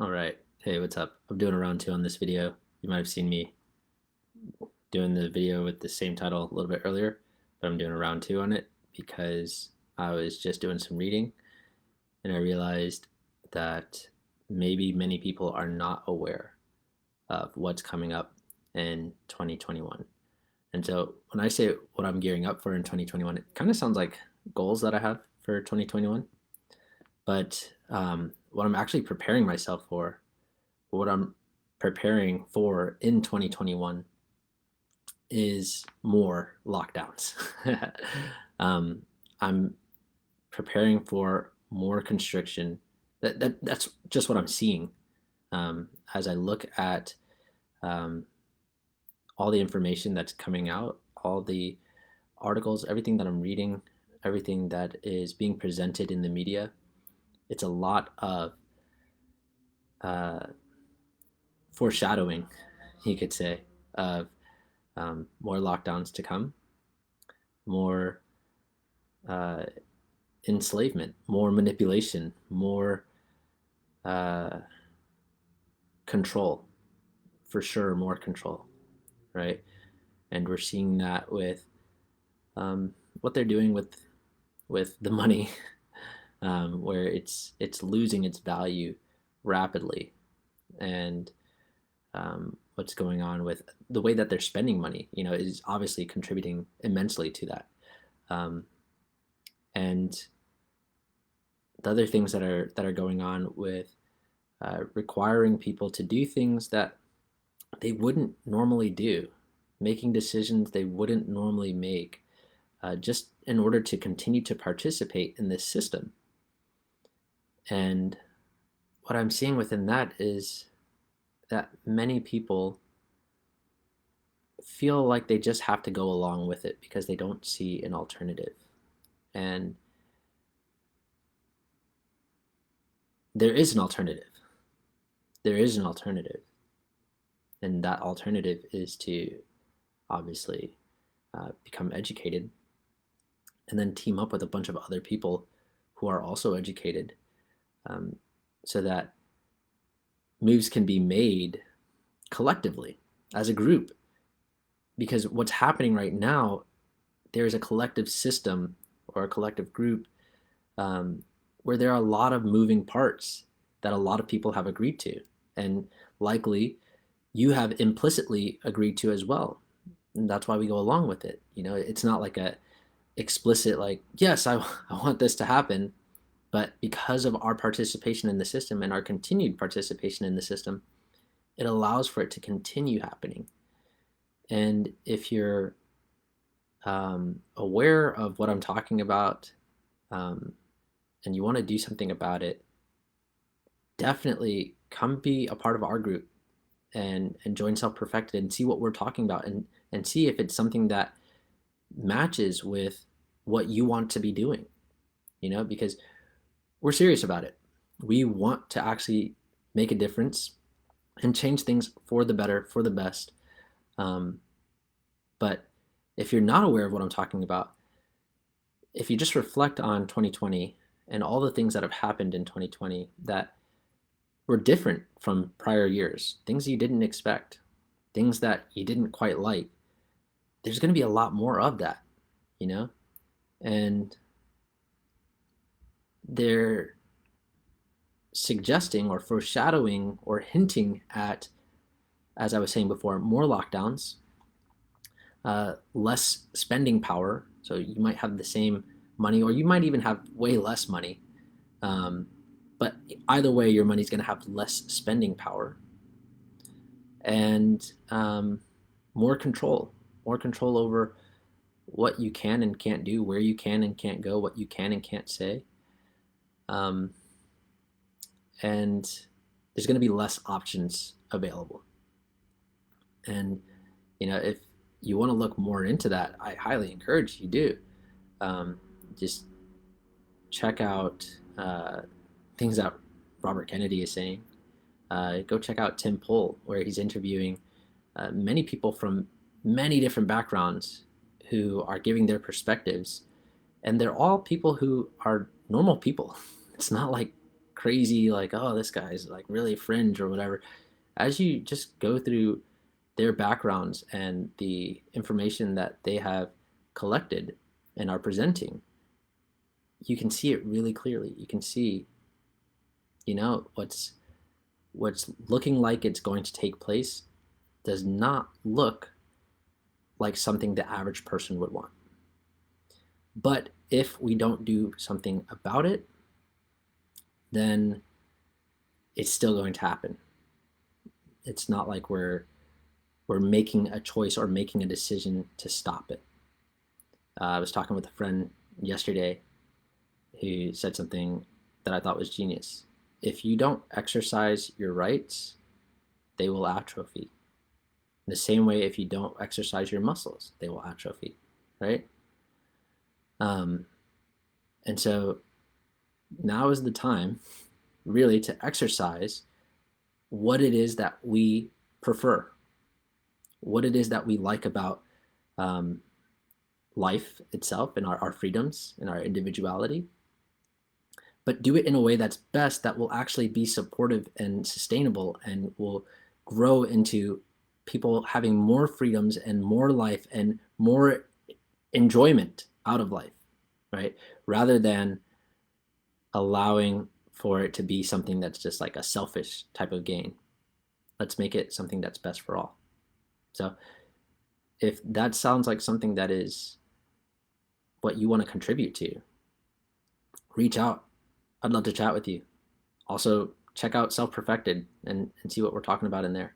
All right. Hey, what's up? I'm doing a round two on this video. You might have seen me doing the video with the same title a little bit earlier, but I'm doing a round two on it because I was just doing some reading and I realized that maybe many people are not aware of what's coming up in 2021. And so when I say what I'm gearing up for in 2021, it kind of sounds like goals that I have for 2021. But what I'm actually preparing myself for, what I'm preparing for in 2021 is more lockdowns. um, I'm preparing for more constriction. That's just what I'm seeing as I look at um, all the information that's coming out, all the articles, everything that I'm reading, everything that is being presented in the media. It's a lot of uh, foreshadowing, you could say, of more lockdowns to come, more uh, enslavement, more manipulation, more uh, control, for sure, more control, right? And we're seeing that with what they're doing with the money, where it's losing its value rapidly, and what's going on with the way that they're spending money, is obviously contributing immensely to that. Um, and the other things that are going on with requiring people to do things that they wouldn't normally do, making decisions they wouldn't normally make, just in order to continue to participate in this system. And what I'm seeing within that is that many people feel like they just have to go along with it because they don't see an alternative. And there is an alternative. There is an alternative. And that alternative is to obviously become educated and then team up with a bunch of other people who are also educated, um, so that moves can be made collectively as a group. Because what's happening right now, there's a collective system or a collective group, um, where there are a lot of moving parts that a lot of people have agreed to, and likely you have implicitly agreed to as well. And that's why we go along with it. It's not like a explicit, like, yes, I want this to happen, but because of our participation in the system and our continued participation in the system, it allows for it to continue happening. And if you're aware of what I'm talking about, um, and you want to do something about it, definitely come be a part of our group and join Self Perfected and see what we're talking about, and see if it's something that matches with what you want to be doing, because we're serious about it. We want to actually make a difference and change things for the better, for the best. Um, but if you're not aware of what I'm talking about, if you just reflect on 2020 and all the things that have happened in 2020 that were different from prior years, things you didn't expect, things that you didn't quite like, there's going to be a lot more of that, you know? And they're suggesting or foreshadowing or hinting at, as I was saying before, more lockdowns, less spending power. So you might have the same money, or you might even have way less money. Um, but either way, your money's going to have less spending power, and more control over what you can and can't do, where you can and can't go, what you can and can't say. Um, and there's going to be less options available. And, if you want to look more into that, I highly encourage you do. Um, just check out things that Robert Kennedy is saying. Go check out Tim Pool, where he's interviewing many people from many different backgrounds who are giving their perspectives. And they're all people who are normal people. It's not like crazy, like, oh, this guy's like really fringe or whatever. As you just go through their backgrounds and the information that they have collected and are presenting, you can see it really clearly. You can see, what's looking like it's going to take place does not look like something the average person would want. But if we don't do something about it, then it's still going to happen. It's not like we're making a choice or making a decision to stop it. I was talking with a friend yesterday who said something that I thought was genius. If you don't exercise your rights, they will atrophy. In the same way, if you don't exercise your muscles, they will atrophy, right? And so now is the time really to exercise what it is that we prefer, what it is that we like about life itself and our freedoms and our individuality, but do it in a way that's best, that will actually be supportive and sustainable and will grow into people having more freedoms and more life and more enjoyment out of life, right? Rather than allowing for it to be something that's just like a selfish type of gain. Let's make it something that's best for all. So if that sounds like something that is what you want to contribute to, reach out. I'd love to chat with you. Also, check out Self Perfected and see what we're talking about in there.